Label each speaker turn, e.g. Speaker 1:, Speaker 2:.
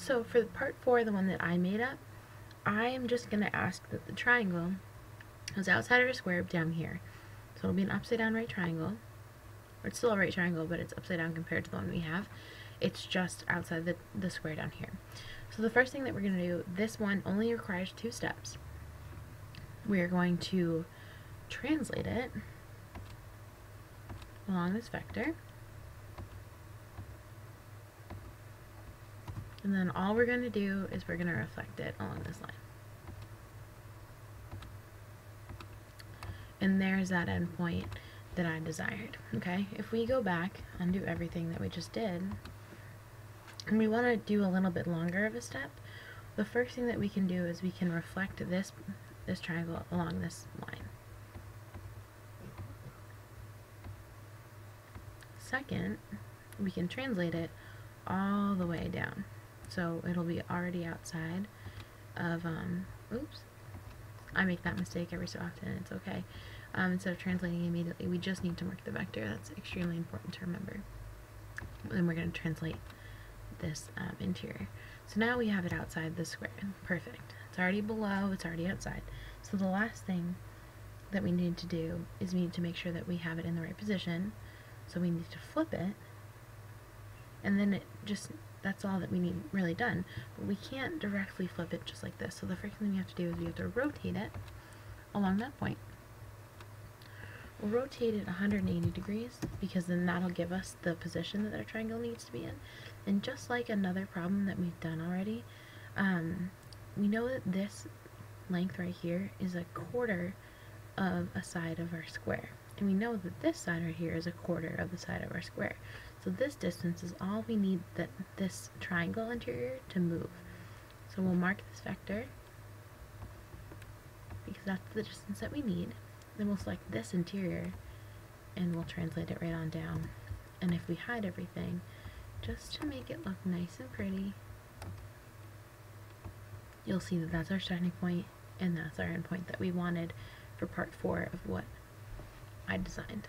Speaker 1: So for part 4, the one that I made up, I am just going to ask that the triangle is outside of a square down here. So it'll be an upside down right triangle. It's still a right triangle, but it's upside down compared to the one we have. It's just outside the square down here. So the first thing that we're going to do, this one only requires 2 steps. We are going to translate it along this vector. And then all we're going to do is we're going to reflect it along this line. And there's that endpoint that I desired. Okay, if we go back, undo everything that we just did, and we want to do a little bit longer of a step, the first thing that we can do is we can reflect this triangle along this line. Second, we can translate it all the way down. So it'll be already outside of, oops, I make that mistake every so often, it's okay. Instead of translating immediately, we just need to mark the vector. That's extremely important to remember. Then we're going to translate this interior. So now we have it outside the square. Perfect. It's already below, it's already outside. So the last thing that we need to do is we need to make sure that we have it in the right position. So we need to flip it, and then it just, that's all that we need really done. But we can't directly flip it just like this. So the first thing we have to do is we have to rotate it along that point. We'll rotate it 180 degrees because then that'll give us the position that our triangle needs to be in. And just like another problem that we've done already, we know that this length right here is a quarter of a side of our square. And we know that this side right here is a quarter of the side of our square. So this distance is all we need that this triangle interior to move. So we'll mark this vector because that's the distance that we need. Then we'll select this interior and we'll translate it right on down. And if we hide everything, just to make it look nice and pretty, you'll see that that's our starting point and that's our end point that we wanted for part 4 of what I designed.